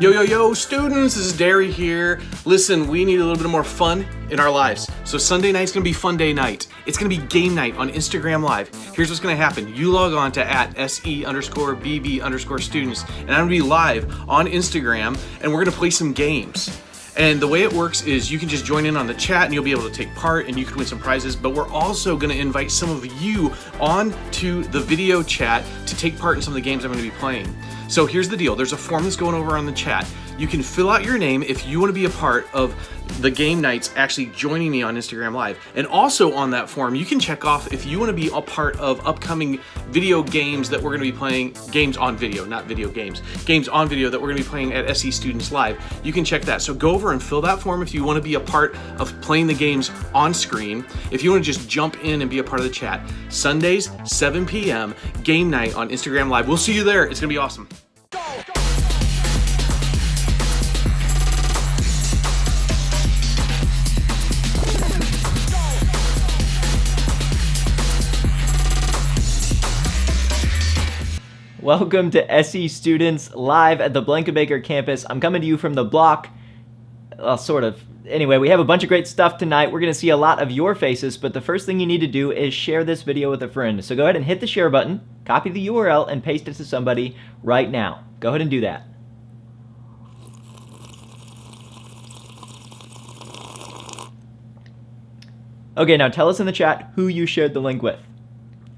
Yo, yo, yo, students, this is Derry here. Listen, we need a little bit more fun in our lives. So Sunday night's gonna be fun day night. It's gonna be game night on Instagram Live. Here's what's gonna happen. You log on to @SE_BB_students, and I'm gonna be live on Instagram, and we're gonna play some games. And the way it works is you can just join in on the chat and you'll be able to take part and you can win some prizes, but we're also gonna invite some of you on to the video chat to take part in some of the games I'm gonna be playing. So here's the deal. There's a form that's going over on the chat. You can fill out your name if you want to be a part of the game nights actually joining me on Instagram Live. And also on that form, you can check off if you want to be a part of upcoming video games that we're going to be playing, games on video, not video games, games on video that we're going to be playing at SE Students Live. You can check that. So go over and fill that form if you want to be a part of playing the games on screen. If you want to just jump in and be a part of the chat. Sundays, 7 p.m., game night on Instagram Live. We'll see you there. It's going to be awesome. Welcome to SE Students Live at the Blankenbaker campus. I'm coming to you from the block, sort of. Anyway, we have a bunch of great stuff tonight. We're going to see a lot of your faces, but the first thing you need to do is share this video with a friend. So go ahead and hit the share button, copy the URL, and paste it to somebody right now. Go ahead and do that. Okay, now tell us in the chat who you shared the link with.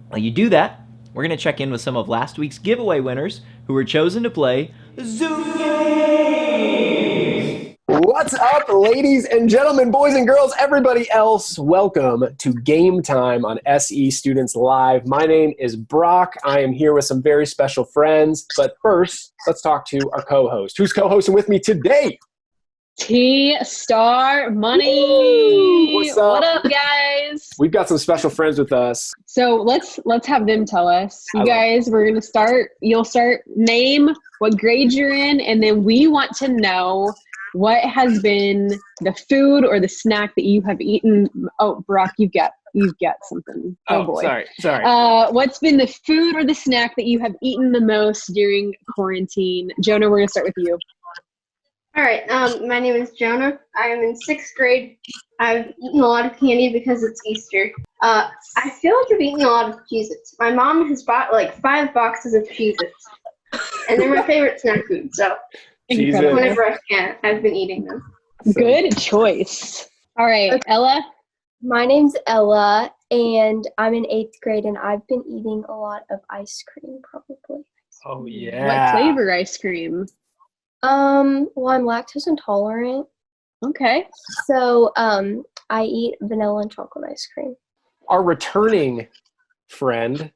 While you do that, we're going to check in with some of last week's giveaway winners who were chosen to play Zoom Games! What's up, ladies and gentlemen, boys and girls, everybody else? Welcome to Game Time on SE Students Live. My name is Brock. I am here with some very special friends. But first, let's talk to our co-host. Who's co-hosting with me today? T-Star Money. Woo! What's up? What up, guys? We've got some special friends with us. So let's have them tell us. You guys, we're gonna start. You'll start. Name what grade you're in, and then we want to know what has been the food or the snack that you have eaten. Oh, Brock, you've got something. Oh boy. Sorry. What's been the food or the snack that you have eaten the most during quarantine? Jonah, we're gonna start with you. All right, my name is Jonah. I am in 6th grade. I've eaten a lot of candy because it's Easter. I feel like I've eaten a lot of Cheez-Its. My mom has bought like 5 boxes of Cheez-Its, and they're my favorite snack food, so whenever I can, I've been eating them. Good choice. All right, okay. Ella? My name's Ella, and I'm in 8th grade, and I've been eating a lot of ice cream, probably. Oh, yeah. What flavor ice cream? Well, I'm lactose intolerant. Okay. So, I eat vanilla and chocolate ice cream. Our returning friend,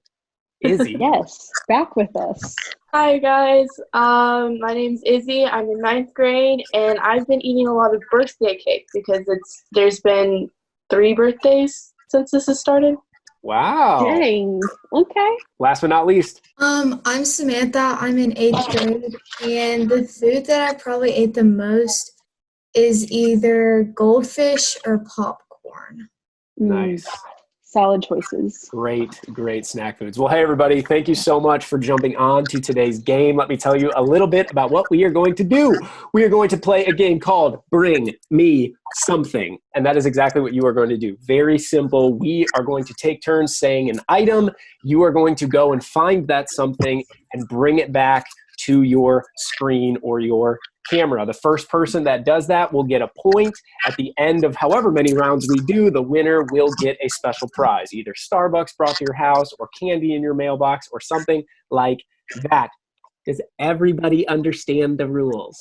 Izzy. Yes, back with us. Hi, guys. My name's Izzy. I'm in 9th grade, and I've been eating a lot of birthday cake because there's been 3 birthdays since this has started. Wow. Dang. Okay. Last but not least. I'm Samantha. I'm in 8th grade, and the food that I probably ate the most is either goldfish or popcorn. Nice. Solid choices. Great snack foods. Well, hey, everybody. Thank you so much for jumping on to today's game. Let me tell you a little bit about what we are going to do. We are going to play a game called Bring Me Something. And that is exactly what you are going to do. Very simple. We are going to take turns saying an item. You are going to go and find that something and bring it back to your screen or your camera. The first person that does that will get a point. At the end of however many rounds we do, the winner will get a special prize, either Starbucks brought to your house or candy in your mailbox or something like that. Does everybody understand the rules?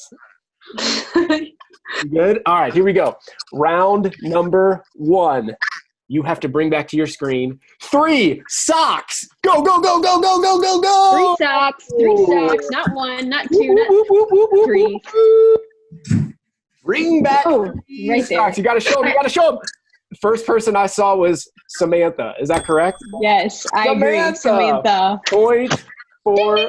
Good? All right, here we go. Round number 1. You have to bring back to your screen 3 socks. Go, go, go, go, go, go, go, go. 3 socks. 3 socks. Not 1, not 2, not 3. Bring back right socks. there. You got to show them. You got to show them. The first person I saw was Samantha. Is that correct? Yes, I agree. Samantha. Point for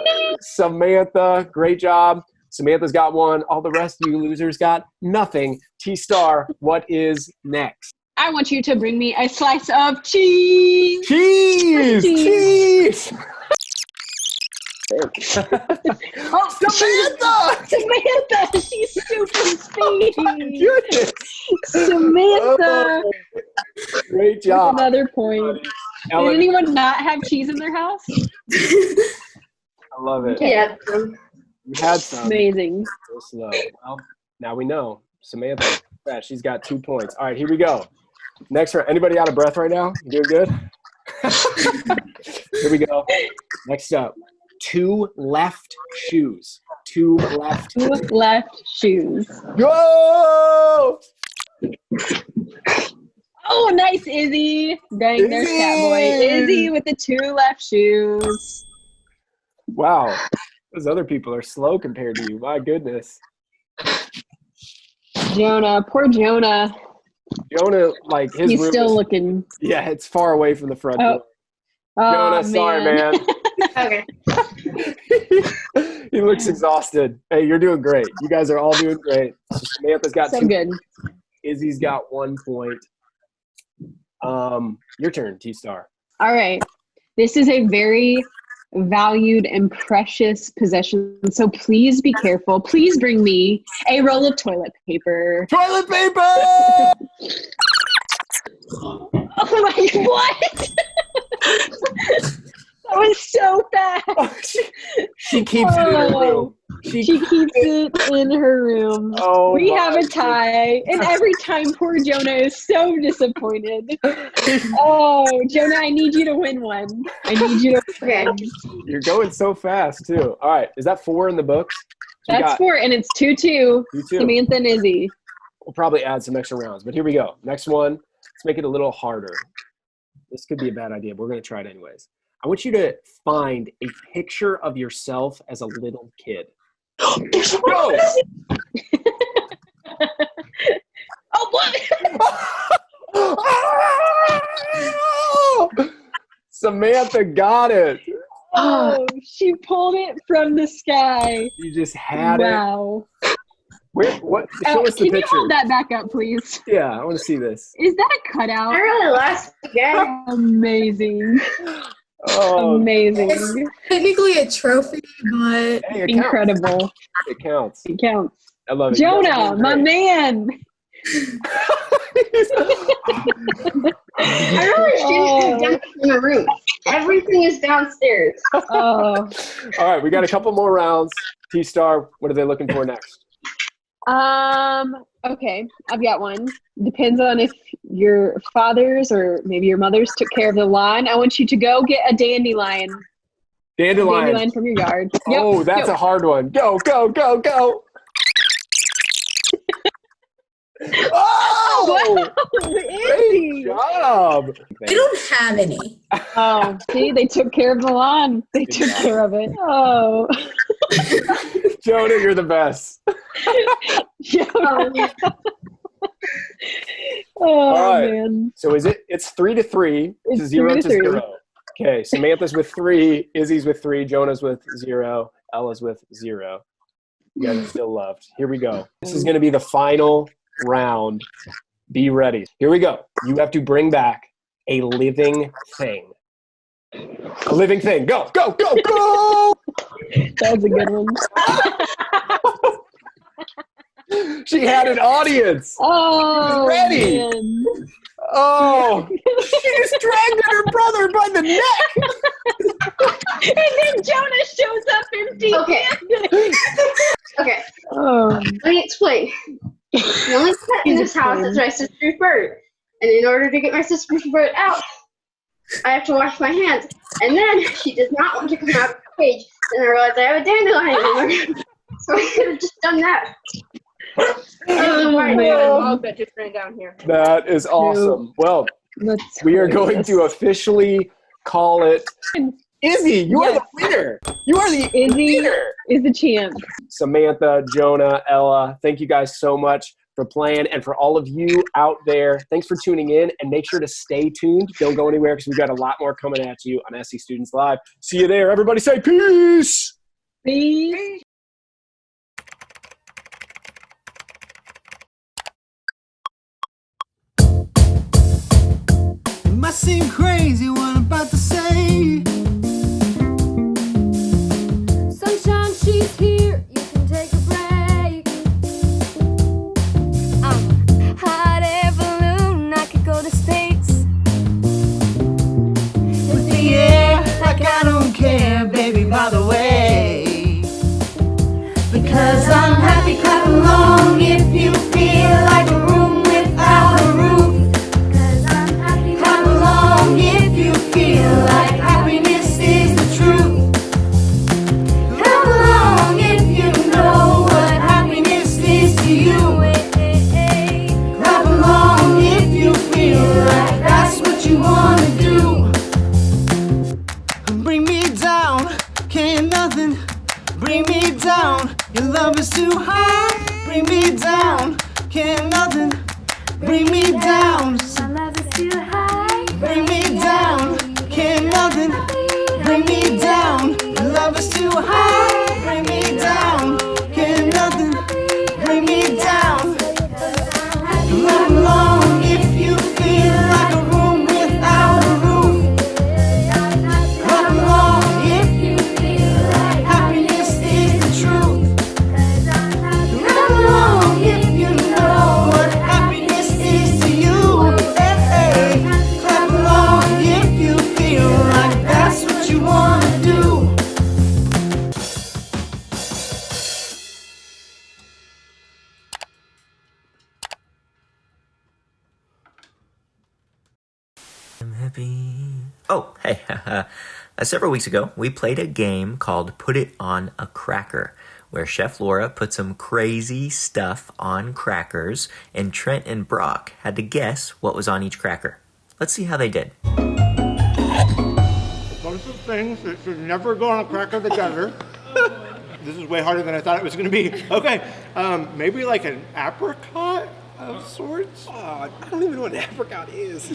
Samantha. Great job. Samantha's got 1. All the rest of you losers got nothing. T-Star, what is next? I want you to bring me a slice of cheese. Cheese! Oh, Samantha! Samantha! She's super speedy. Goodness. Samantha! Oh, great job. Another point. Did Ellen, anyone not have cheese in their house? I love it. Yeah. We had some. Amazing. So slow. Well, now we know. Samantha, yeah, she's got 2 points. All right, here we go. Next round. Anybody out of breath right now? You doing good? Here we go. Next up, 2 left shoes. 2 left. 2 left shoes. Go! Oh, nice, Izzy. Dang, there's Catboy. Izzy with the 2 left shoes. Wow. Those other people are slow compared to you. My goodness. Jonah, poor Jonah. Jonah, like his He's room still is, looking. yeah, it's far away from the front Oh. door. Oh, Jonah, sorry, man. Okay. He looks exhausted. Hey, you're doing great. You guys are all doing great. So Samantha's got So 2. good. Izzy's got 1 point. Your turn, T-Star. All right. This is a very valued and precious possession, so please be careful. Please bring me a roll of toilet paper. Toilet paper! Oh my, what? That was so fast. She keeps it in her room. She keeps it in her room. Oh, We my have a tie, and every time poor Jonah is so disappointed. Oh, Jonah, I need you to win one. I need you to Okay. win. You're going so fast, too. All right. Is that 4 in the books? So we That's got 4, and it's 2-2. 2-2. Samantha and Izzy. We'll probably add some extra rounds, but here we go. Next one. Let's make it a little harder. This could be a bad idea, but we're going to try it anyways. I want you to find a picture of yourself as a little kid. Go! Oh, what? Samantha got it. Oh, she pulled it from the sky. You just had it. Wow. Where? What? Show us the Can you picture. hold that back up, please? Yeah, I want to see this. Is that a cutout? I really lost again. Amazing. Oh, Amazing. Technically a trophy, but hey, it counts. Incredible. It counts. It counts. I love it. You guys are Jonah, doing my great. man. I really shouldn't have done it in the room. Everything is downstairs. Oh. All right, we got a couple more rounds. T-Star, what are they looking for next? Okay, I've got one. Depends on if your father's or maybe your mother's took care of the lawn. I want you to go get a dandelion. Dandelion. Dandelion from your yard. Yep, Oh, that's a hard one. Go, go, go, go. Oh! Great job. I don't have any. Oh, see, they took care of the lawn. They took care of it. Oh. Jonah, you're the best. Jonah. Oh, All right. man. So it's 3-3 It's to 0 to 3-3. 0. Okay, Samantha's with 3, Izzy's with 3, Jonah's with 0, Ella's with 0. You guys are still loved. Here we go. This is going to be the final round. Be ready. Here we go. You have to bring back a living thing. A living thing. Go, go, go, go! That was a good one. She had an audience. Oh, Ready. man. Oh, she just dragged her brother by the neck. And then Jonah shows up empty-handed. Okay, Oh, let me explain. The only pet in this house is my sister's bird. And in order to get my sister's bird out, I have to wash my hands. And then she does not want to come out of the cage. And I realized I have a dandelion in there. So I could have just done that. Oh, Right. man. Log that just ran down here. That is awesome. Well, That's we are going hilarious. to officially call it. Izzy, you are the winner. You are the Izzy winner. is the champ. Samantha, Jonah, Ella, thank you guys so much for playing. And for all of you out there, thanks for tuning in. And make sure to stay tuned. Don't go anywhere because we've got a lot more coming at you on SC Students Live. See you there. Everybody say peace. Peace. It might seem crazy what I'm about to say, Oh, hey. Several weeks ago, we played a game called Put It on a Cracker, where Chef Laura put some crazy stuff on crackers, and Trent and Brock had to guess what was on each cracker. Let's see how they did. A bunch of things that should never go on a cracker together. This is way harder than I thought it was going to be. Okay, maybe like an apricot of sorts. Oh, I don't even know what an apricot is.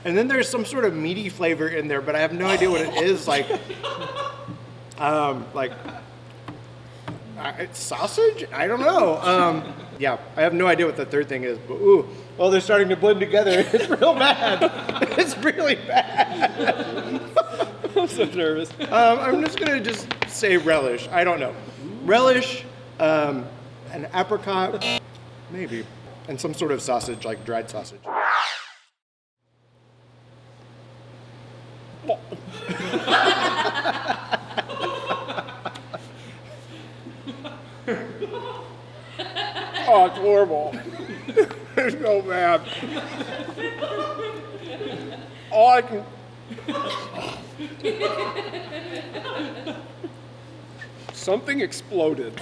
And then there's some sort of meaty flavor in there, but I have no idea what it is. It's sausage? I don't know. Yeah, I have no idea what the third thing is. But ooh, well, they're starting to blend together. It's real bad. It's really bad. I'm so nervous. I'm just gonna say relish. I don't know. Relish, an apricot, maybe, and some sort of sausage, like dried sausage. Oh, it's horrible. It's so bad. All I can... Something exploded.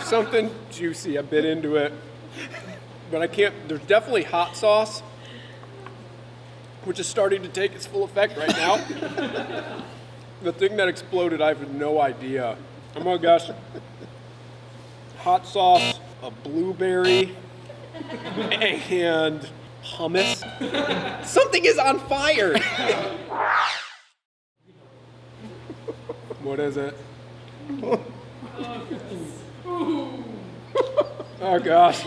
Something juicy. I bit into it. But I can't... There's definitely hot sauce, which is starting to take its full effect right now. The thing that exploded, I have no idea. I'm gonna guess hot sauce, a blueberry, and hummus. Something is on fire. What is it? Oh gosh.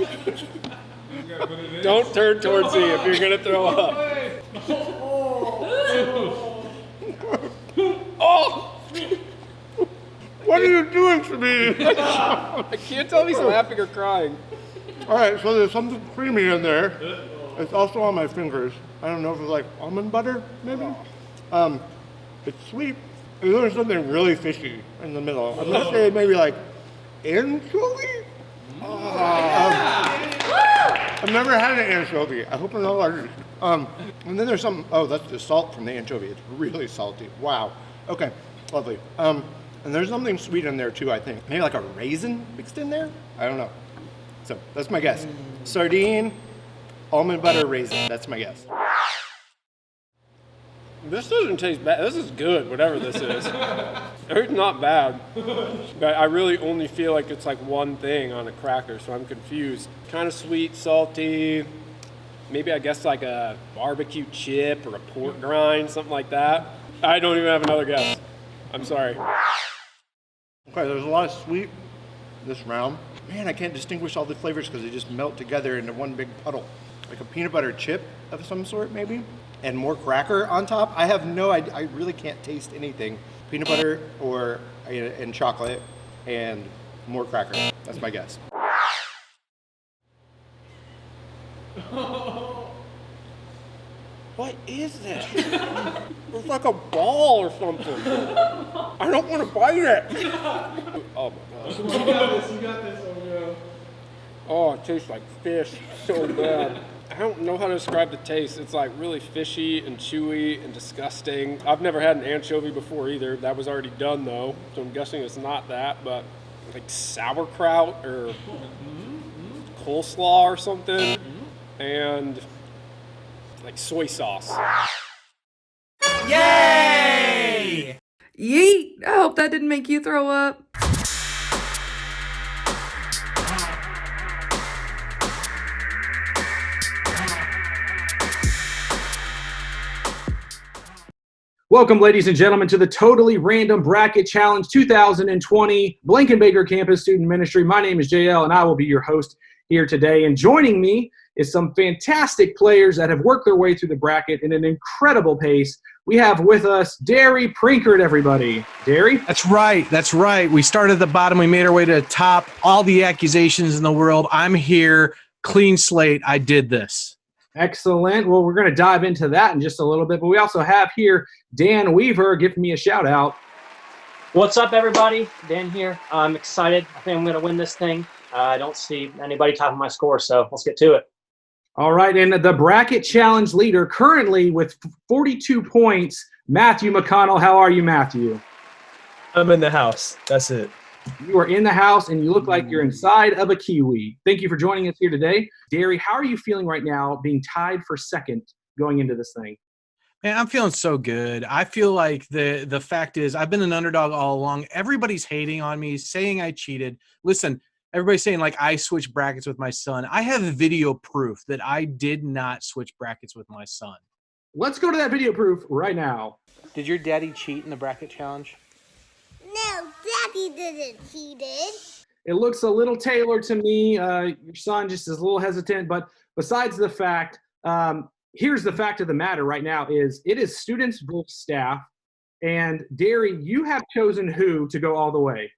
Don't turn towards me if you're gonna throw up. Oh! What are you doing to me? I can't tell if he's laughing or crying. All right, so there's something creamy in there. It's also on my fingers. I don't know if it's like almond butter, maybe? It's sweet. And there's something really fishy in the middle. I'm gonna say maybe like anchovy? I've never had an anchovy. I hope I'm not allergic. And then there's some, oh, that's the salt from the anchovy. It's really salty. Wow. Okay, lovely. And there's something sweet in there too, I think. Maybe like a raisin mixed in there? I don't know. So that's my guess. Sardine, almond butter, raisin. That's my guess. This doesn't taste bad. This is good, whatever this is. It's not bad. But I really only feel like it's like one thing on a cracker, so I'm confused. Kind of sweet, salty. Maybe I guess like a barbecue chip or a pork rind, something like that. I don't even have another guess. I'm sorry. Okay, there's a lot of sweet this round. Man, I can't distinguish all the flavors because they just melt together into one big puddle. Like a peanut butter chip of some sort, maybe? And more cracker on top. I have no idea. I really can't taste anything. Peanut butter or and chocolate and more cracker. That's my guess. What is this? It's like a ball or something. I don't want to bite it. Oh my gosh. You got this. Oh, it tastes like fish so bad. I don't know how to describe the taste. It's like really fishy and chewy and disgusting. I've never had an anchovy before either. That was already done though, so I'm guessing it's not that, but like sauerkraut or coleslaw or something, and like soy sauce. Yay! Yeet! I hope that didn't make you throw up. Welcome, ladies and gentlemen, to the Totally Random Bracket Challenge 2020 Blankenbaker Campus Student Ministry. My name is JL, and I will be your host here today. And joining me is some fantastic players that have worked their way through the bracket in an incredible pace. We have with us Derry Prinkert, everybody. Derry? That's right. That's right. We started at the bottom. We made our way to the top. All the accusations in the world. I'm here. Clean slate. I did this. Excellent. Well, we're going to dive into that in just a little bit, but we also have here Dan Weaver. Give me a shout out. What's up, everybody? Dan here. I'm excited. I think I'm going to win this thing. I don't see anybody topping my score, so let's get to it. All right, and the bracket challenge leader currently with 42 points, Matthew McConnell. How are you, Matthew? I'm in the house. That's it. You are in the house, and you look like you're inside of a kiwi. Thank you for joining us here today. Derry, how are you feeling right now being tied for second going into this thing? Man, I'm feeling so good. I feel like the fact is I've been an underdog all along. Everybody's hating on me, saying I cheated. Listen, everybody's saying like I switched brackets with my son. I have video proof that I did not switch brackets with my son. Let's go to that video proof right now. Did your daddy cheat in the bracket challenge? No, Daddy didn't cheat. It looks a little tailored to me. Your son just is a little hesitant, but besides the fact, here's the fact of the matter right now is it is students versus staff. And Derry, you have chosen who to go all the way?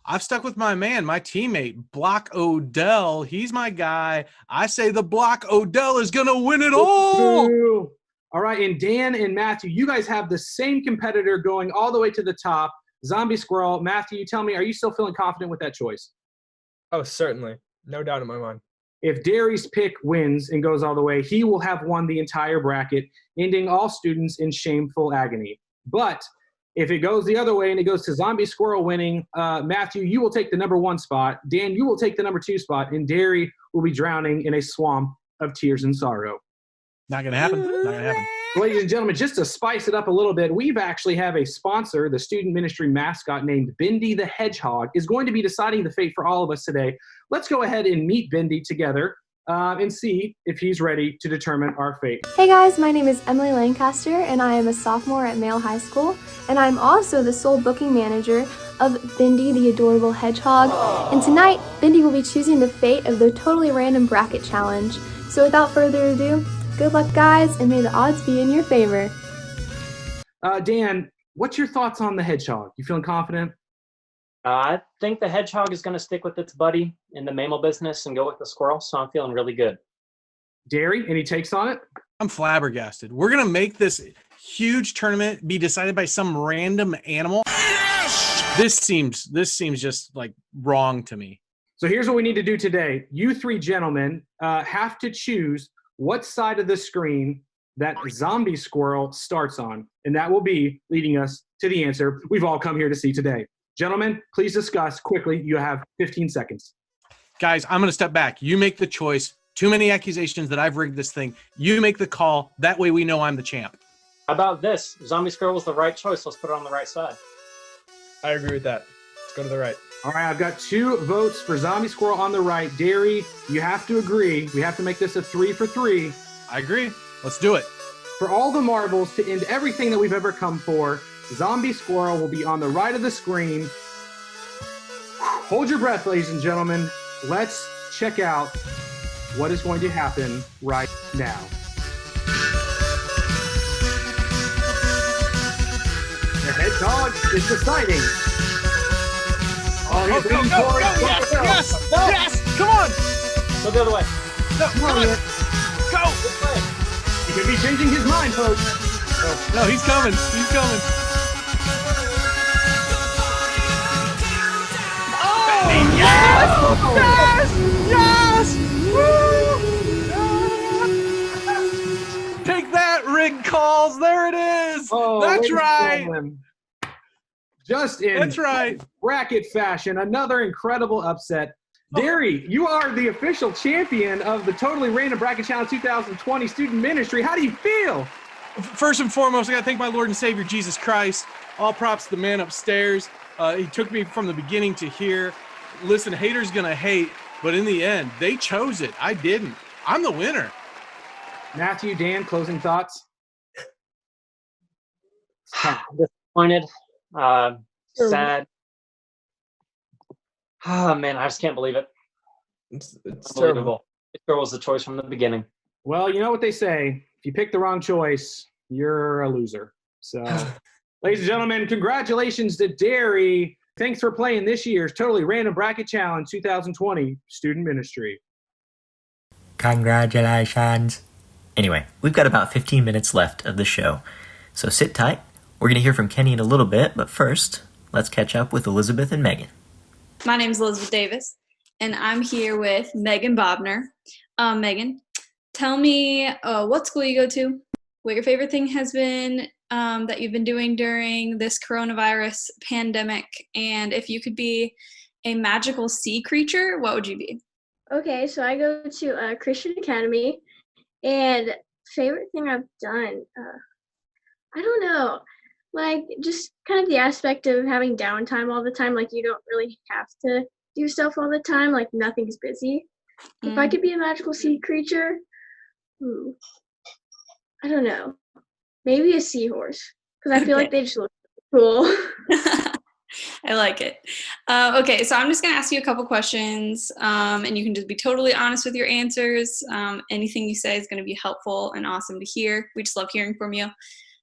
I've stuck with my man, my teammate, Block Odell. He's my guy. I say the Block Odell is going to win it all. Ooh. All right, and Dan and Matthew, you guys have the same competitor going all the way to the top, Zombie Squirrel. Matthew, tell me, are you still feeling confident with that choice? Oh, certainly. No doubt in my mind. If Derry's pick wins and goes all the way, he will have won the entire bracket, ending all students in shameful agony. But if it goes the other way and it goes to Zombie Squirrel winning, Matthew, you will take the number 1 spot. Dan, you will take the number 2 spot. And Derry will be drowning in a swamp of tears and sorrow. Not going to happen. Not going to happen. Ladies and gentlemen, just to spice it up a little bit, we've actually have a sponsor. The student ministry mascot named Bendy the Hedgehog is going to be deciding the fate for all of us today. Let's go ahead and meet Bendy together and see if he's ready to determine our fate. Hey guys, my name is Emily Lancaster and I am a sophomore at Male High School, and I'm also the sole booking manager of Bendy the Adorable Hedgehog. And tonight, Bendy will be choosing the fate of the totally random bracket challenge. So without further ado, good luck guys, and may the odds be in your favor. Dan, what's your thoughts on the hedgehog? You feeling confident? I think the hedgehog is going to stick with its buddy in the mammal business and go with the squirrel, so I'm feeling really good. Derry, any takes on it? I'm flabbergasted. We're going to make this huge tournament be decided by some random animal. Yes! This seems just like wrong to me. So here's what we need to do today. You 3 gentlemen have to choose what side of the screen that zombie squirrel starts on, and that will be leading us to the answer we've all come here to see today. Gentlemen, please discuss quickly. You have 15 seconds. Guys, I'm going to step back. You make the choice. Too many accusations that I've rigged this thing. You make the call. That way we know I'm the champ. How about this? Zombie squirrel was the right choice. Let's put it on the right side. I agree with that. Let's go to the right. All right, I've got 2 votes for zombie squirrel on the right. Derry, you have to agree. We have to make this a 3 for 3. I agree. Let's do it. For all the marbles to end everything that we've ever come for, zombie squirrel will be on the right of the screen. Hold your breath, ladies and gentlemen. Let's check out what is going to happen right now. The hedgehog is deciding. Oh, go, yes, no. Yes, come on. Go the other way. No, Come on, man. go. This way. He could be changing his mind, folks. Oh, no, he's coming. He's coming. Oh, yes! Woo! Take that, rig calls. There it is. Oh, that's right. Just in That's right. bracket fashion, another incredible upset. Derry, you are the official champion of the Totally Random Bracket Challenge 2020 Student Ministry. How do you feel? First and foremost, I got to thank my Lord and Savior, Jesus Christ. All props to the man upstairs. He took me from the beginning to here. Listen, haters going to hate, but in the end, they chose it. I didn't. I'm the winner. Matthew, Dan, closing thoughts? Disappointed. Sad. Oh, man, I just can't believe it. It's Unbelievable. This girl was the choice from the beginning. Well, you know what they say. If you pick the wrong choice, you're a loser. So, ladies and gentlemen, congratulations to Derry. Thanks for playing this year's Totally Random Bracket Challenge 2020 Student Ministry. Congratulations. Anyway, we've got about 15 minutes left of the show, so sit tight. We're going to hear from Kenny in a little bit, but first, let's catch up with Elizabeth and Megan. My name is Elizabeth Davis, and I'm here with Megan Bobner. Megan, tell me what school you go to, what your favorite thing has been that you've been doing during this coronavirus pandemic, and if you could be a magical sea creature, what would you be? Okay, so I go to Christian Academy, and favorite thing I've done, I don't know, like just kind of the aspect of having downtime all the time. Like you don't really have to do stuff all the time. Like nothing's busy. If I could be a magical sea creature, I don't know, maybe a seahorse because I feel like they just look cool. I like it. Okay, so I'm just going to ask you a couple questions, and you can just be totally honest with your answers. Anything you say is going to be helpful and awesome to hear. We just love hearing from you.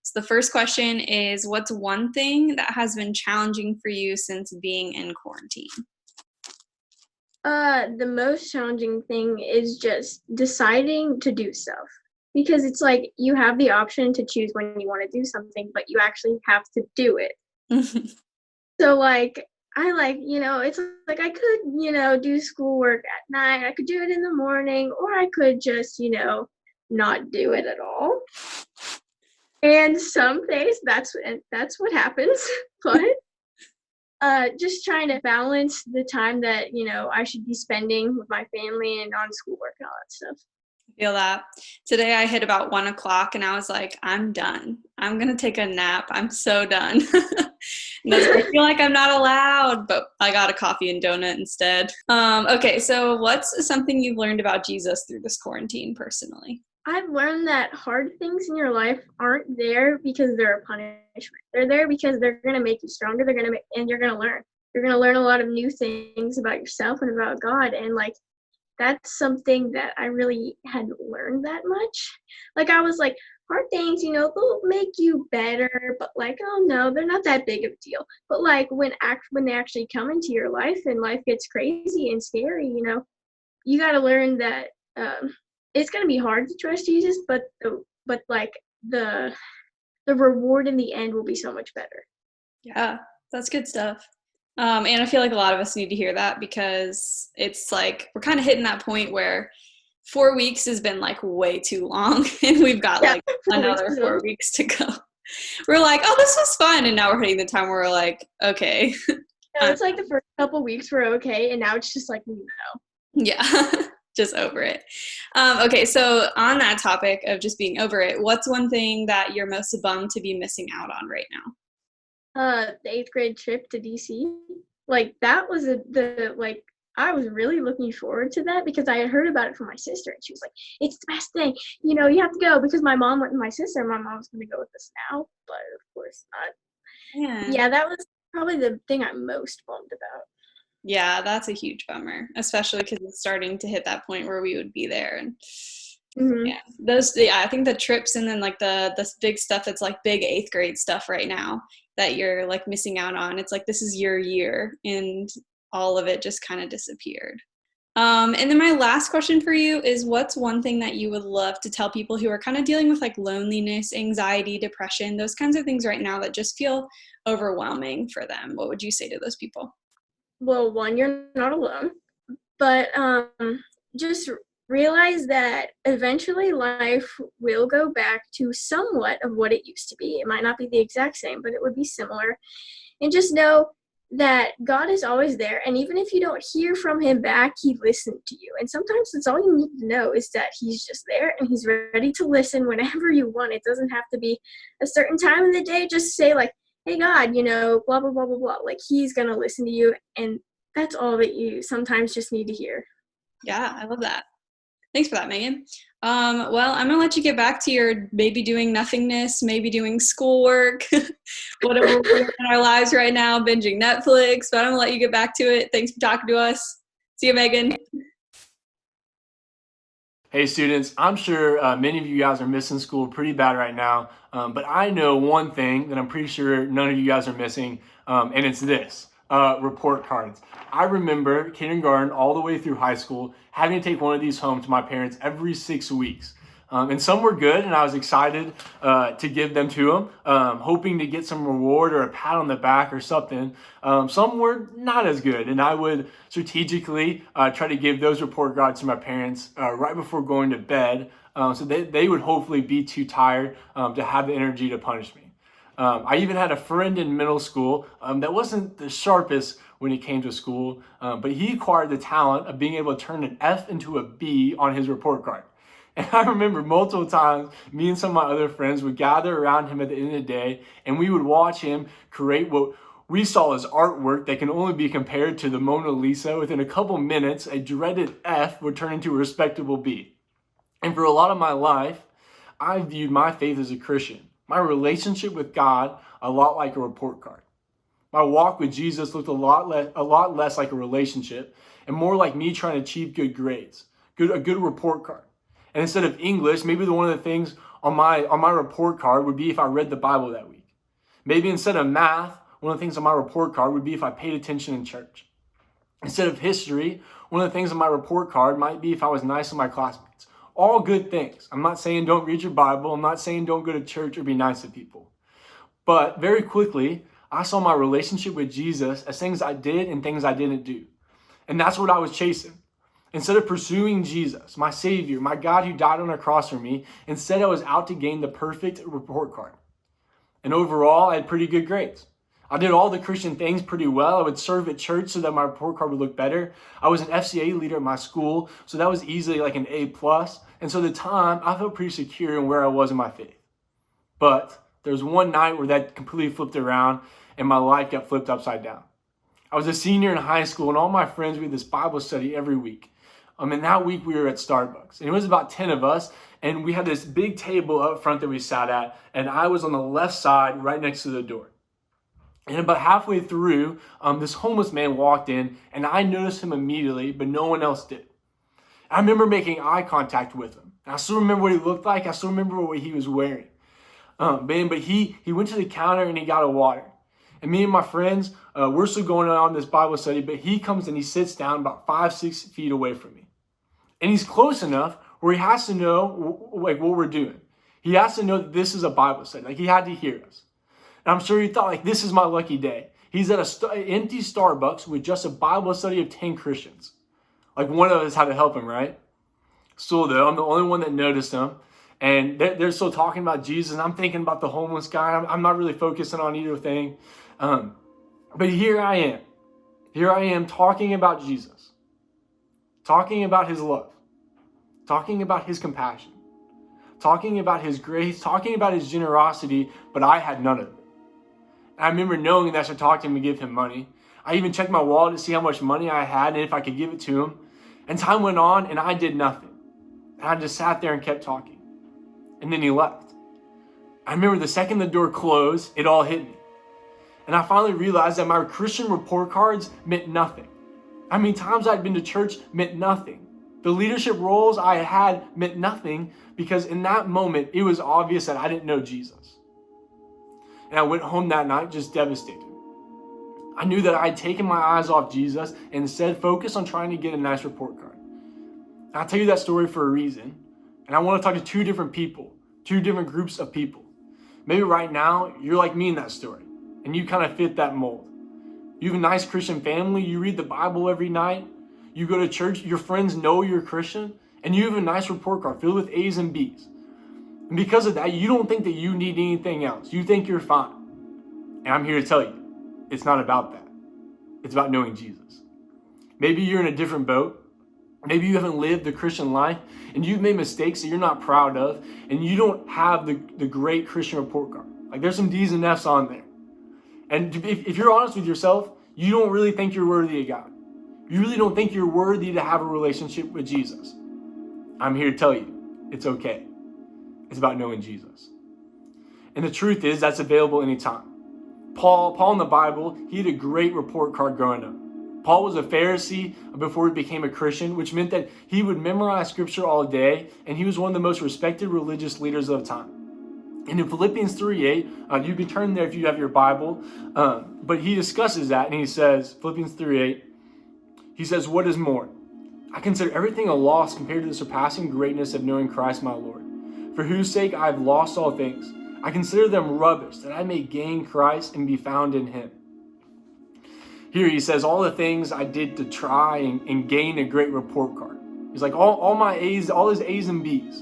So the first question is, what's one thing that has been challenging for you since being in quarantine? The most challenging thing is just deciding to do stuff because it's like you have the option to choose when you want to do something, but you actually have to do it. So like it's like I could, do schoolwork at night. I could do it in the morning, or I could just, not do it at all. And some days that's what happens. But just trying to balance the time that, I should be spending with my family and on schoolwork and all that stuff. Feel that. Today I hit about 1 o'clock and I was like, I'm done. I'm going to take a nap. I'm so done. I feel like I'm not allowed, but I got a coffee and donut instead. Okay, so what's something you've learned about Jesus through this quarantine personally? I've learned that hard things in your life aren't there because they're a punishment. They're there because they're going to make you stronger. And you're going to learn. You're going to learn a lot of new things about yourself and about God. And like, that's something that I really hadn't learned that much. Like I was like, hard things, they'll make you better, but like, oh no, they're not that big of a deal. But like when they actually come into your life and life gets crazy and scary, you got to learn that it's gonna be hard to trust Jesus, but like the reward in the end will be so much better. Yeah, that's good stuff. And I feel like a lot of us need to hear that because it's like we're kind of hitting that point where 4 weeks has been like way too long and we've got like another 4 weeks to go. We're like, oh, this was fun. And now we're hitting the time where we're like, okay. It's like the first couple weeks were okay. And now it's just like, no. Yeah, just over it. Okay, so on that topic of just being over it, what's one thing that you're most bummed to be missing out on right now? The 8th grade trip to DC. Like that was I was really looking forward to that because I had heard about it from my sister and she was like, it's the best thing. You have to go because my mom went with my sister and my mom's going to go with us now, but of course not. Yeah, that was probably the thing I'm most bummed about. Yeah, that's a huge bummer, especially because it's starting to hit that point where we would be there. And I think the trips and then like the big stuff that's like big 8th grade stuff right now that you're like missing out on. It's like this is your year and all of it just kind of disappeared. And then my last question for you is, what's one thing that you would love to tell people who are kind of dealing with like loneliness, anxiety, depression, those kinds of things right now that just feel overwhelming for them? What would you say to those people? Well, one, you're not alone, but just realize that eventually life will go back to somewhat of what it used to be. It might not be the exact same, but it would be similar. And just know that God is always there. And even if you don't hear from him back, he listened to you. And sometimes that's all you need to know is that he's just there and he's ready to listen whenever you want. It doesn't have to be a certain time of the day. Just say like, hey, God, blah, blah, blah, blah, blah. Like he's going to listen to you. And that's all that you sometimes just need to hear. Yeah, I love that. Thanks for that, Megan. Well, I'm going to let you get back to your maybe doing nothingness, maybe doing schoolwork, whatever we're doing in our lives right now, binging Netflix, but I'm going to let you get back to it. Thanks for talking to us. See you, Megan. Hey, students, I'm sure many of you guys are missing school pretty bad right now, but I know one thing that I'm pretty sure none of you guys are missing, and it's this. Report cards. I remember kindergarten all the way through high school having to take one of these home to my parents every 6 weeks. And some were good, and I was excited to give them to them, hoping to get some reward or a pat on the back or something. Some were not as good, and I would strategically try to give those report cards to my parents right before going to bed so they would hopefully be too tired to have the energy to punish me. I even had a friend in middle school that wasn't the sharpest when he came to school, but he acquired the talent of being able to turn an F into a B on his report card. And I remember multiple times, me and some of my other friends would gather around him at the end of the day, and we would watch him create what we saw as artwork that can only be compared to the Mona Lisa. Within a couple minutes, a dreaded F would turn into a respectable B. And for a lot of my life, I viewed my faith as a Christian, my relationship with God, a lot like a report card. My walk with Jesus looked a lot less like a relationship and more like me trying to achieve good grades, a good report card. And instead of English, maybe one of the things on my report card would be if I read the Bible that week. Maybe instead of math, one of the things on my report card would be if I paid attention in church. Instead of history, one of the things on my report card might be if I was nice to my classmates. All good things. I'm not saying don't read your Bible. I'm not saying don't go to church or be nice to people. But very quickly, I saw my relationship with Jesus as things I did and things I didn't do. And that's what I was chasing. Instead of pursuing Jesus, my Savior, my God who died on a cross for me, instead I was out to gain the perfect report card. And overall, I had pretty good grades. I did all the Christian things pretty well. I would serve at church so that my report card would look better. I was an FCA leader at my school, so that was easily like an A+. And so at the time, I felt pretty secure in where I was in my faith. But there was one night where that completely flipped around and my life got flipped upside down. I was a senior in high school, and all my friends, we had this Bible study every week. And that week we were at Starbucks, and it was about 10 of us, and we had this big table up front that we sat at, and I was on the left side right next to the door. And about halfway through, this homeless man walked in, and I noticed him immediately, but no one else did. I remember making eye contact with him. And I still remember what he looked like. I still remember what he was wearing. But he went to the counter and he got a water. And me and my friends, we're still going on this Bible study, but he comes and he sits down about 5-6 feet away from me. And he's close enough where he has to know like what we're doing. He has to know that this is a Bible study. Like he had to hear us. And I'm sure he thought, like, this is my lucky day. He's at an empty Starbucks with just a Bible study of 10 Christians. Like one of us had to help him, right? Still though, I'm the only one that noticed him. And they're still talking about Jesus. And I'm thinking about the homeless guy. I'm not really focusing on either thing. But here I am. Here I am talking about Jesus. Talking about his love. Talking about his compassion. Talking about his grace. Talking about his generosity. But I had none of it. I remember knowing that I should talk to him and give him money. I even checked my wallet to see how much money I had and if I could give it to him. And time went on and I did nothing. And I just sat there and kept talking. And then he left. I remember the second the door closed, it all hit me. And I finally realized that my Christian report cards meant nothing. How many times I'd been to church meant nothing. The leadership roles I had meant nothing because in that moment, it was obvious that I didn't know Jesus. And I went home that night just devastated. I knew that I had taken my eyes off Jesus and instead focused on trying to get a nice report card. And I'll tell you that story for a reason. And I want to talk to two different people, two different groups of people. Maybe right now, you're like me in that story, and you kind of fit that mold. You have a nice Christian family, you read the Bible every night, you go to church, your friends know you're a Christian, and you have a nice report card filled with A's and B's. And because of that, you don't think that you need anything else. You think you're fine. And I'm here to tell you, it's not about that. It's about knowing Jesus. Maybe you're in a different boat. Maybe you haven't lived the Christian life and you've made mistakes that you're not proud of and you don't have the great Christian report card. Like there's some D's and F's on there. And if you're honest with yourself, you don't really think you're worthy of God. You really don't think you're worthy to have a relationship with Jesus. I'm here to tell you, it's okay. It's about knowing Jesus. And the truth is that's available anytime. Paul in the Bible, he had a great report card growing up. Paul was a Pharisee before he became a Christian, which meant that he would memorize scripture all day, and he was one of the most respected religious leaders of the time. And in Philippians 3:8, you can turn there if you have your Bible, but he discusses that, and he says, Philippians 3:8, he says, what is more? I consider everything a loss compared to the surpassing greatness of knowing Christ my Lord, for whose sake I have lost all things. I consider them rubbish, that I may gain Christ and be found in him. Here he says, all the things I did to try and gain a great report card. He's like, all my A's, all his A's and B's.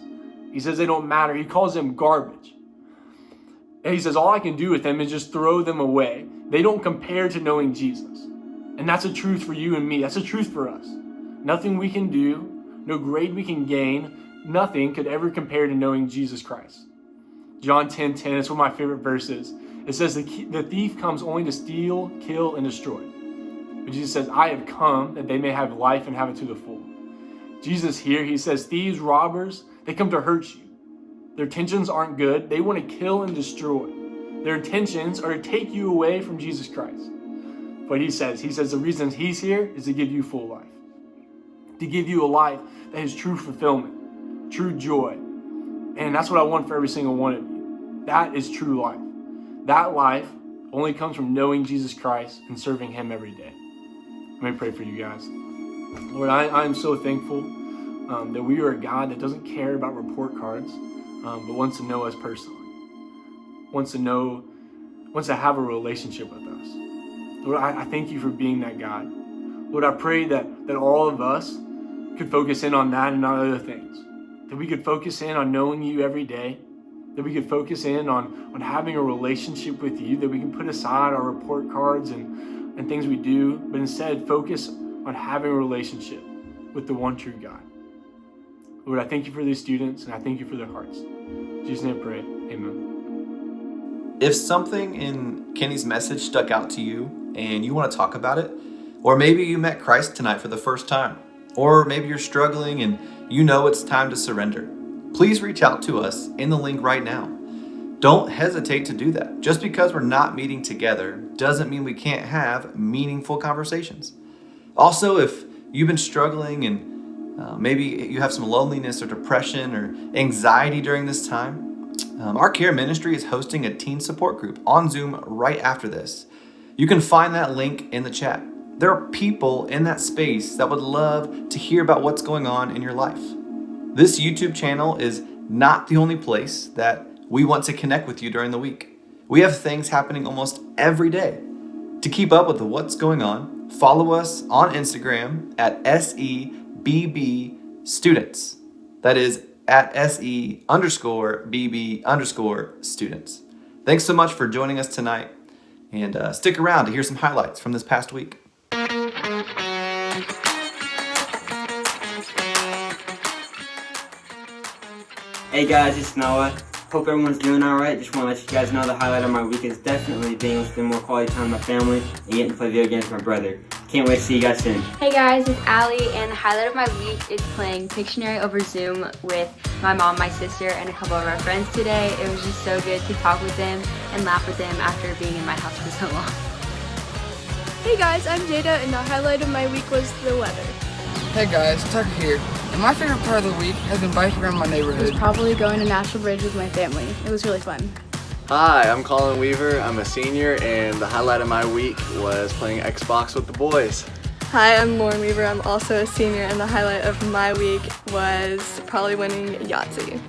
He says they don't matter. He calls them garbage. And he says all I can do with them is just throw them away. They don't compare to knowing Jesus. And that's a truth for you and me. That's a truth for us. Nothing we can do, no grade we can gain, nothing could ever compare to knowing Jesus Christ. John 10:10, it's one of my favorite verses. It says the thief comes only to steal, kill, and destroy. But Jesus says, I have come that they may have life and have it to the full. Jesus here, he says, thieves, robbers, they come to hurt you. Their intentions aren't good. They want to kill and destroy. Their intentions are to take you away from Jesus Christ. But he says the reason he's here is to give you full life. To give you a life that has true fulfillment, true joy. And that's what I want for every single one of you. That is true life. That life only comes from knowing Jesus Christ and serving him every day. Let me pray for you guys. Lord, I am so thankful that we are a God that doesn't care about report cards, but wants to know us personally. Wants to have a relationship with us. Lord, I thank you for being that God. Lord, I pray that all of us could focus in on that and not other things. That we could focus in on knowing you every day. That we could focus in on having a relationship with you. That we can put aside our report cards and things we do, but instead focus on having a relationship with the one true God. Lord, I thank you for these students, and I thank you for their hearts. In Jesus' name I pray, amen. If something in Kenny's message stuck out to you and you want to talk about it, or maybe you met Christ tonight for the first time, or maybe you're struggling and you know it's time to surrender, please reach out to us in the link right now. Don't hesitate to do that. Just because we're not meeting together doesn't mean we can't have meaningful conversations. Also, if you've been struggling and maybe you have some loneliness or depression or anxiety during this time, our care ministry is hosting a teen support group on Zoom right after this. You can find that link in the chat. There are people in that space that would love to hear about what's going on in your life. This YouTube channel is not the only place that we want to connect with you during the week. We have things happening almost every day. To keep up with what's going on, follow us on Instagram at SEBB Students. That is at SE_BB_students. Thanks so much for joining us tonight, and stick around to hear some highlights from this past week. Hey guys, it's Noah. Hope everyone's doing alright. Just want to let you guys know the highlight of my week is definitely being able to spend more quality time with my family and getting to play video games with my brother. Can't wait to see you guys soon. Hey guys, it's Allie, and the highlight of my week is playing Pictionary over Zoom with my mom, my sister, and a couple of our friends today. It was just so good to talk with them and laugh with them after being in my house for so long. Hey guys, I'm Jada, and the highlight of my week was the weather. Hey guys, Tucker here, and my favorite part of the week has been biking around my neighborhood. It was probably going to National Bridge with my family. It was really fun. Hi, I'm Colin Weaver. I'm a senior, and the highlight of my week was playing Xbox with the boys. Hi, I'm Lauren Weaver. I'm also a senior, and the highlight of my week was probably winning Yahtzee.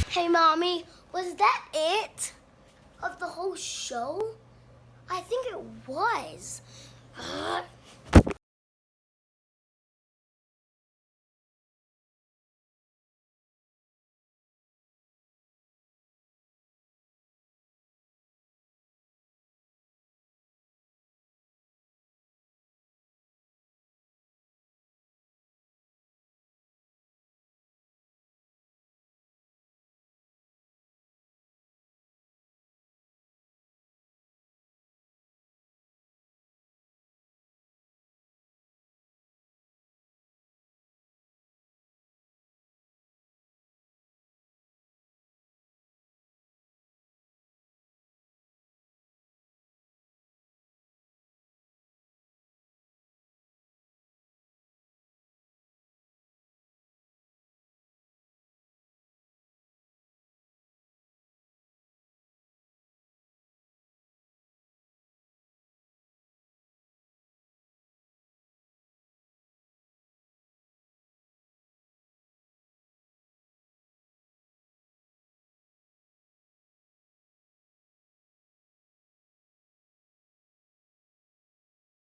Hey, Mommy, was that it? Of the whole show? I think it was.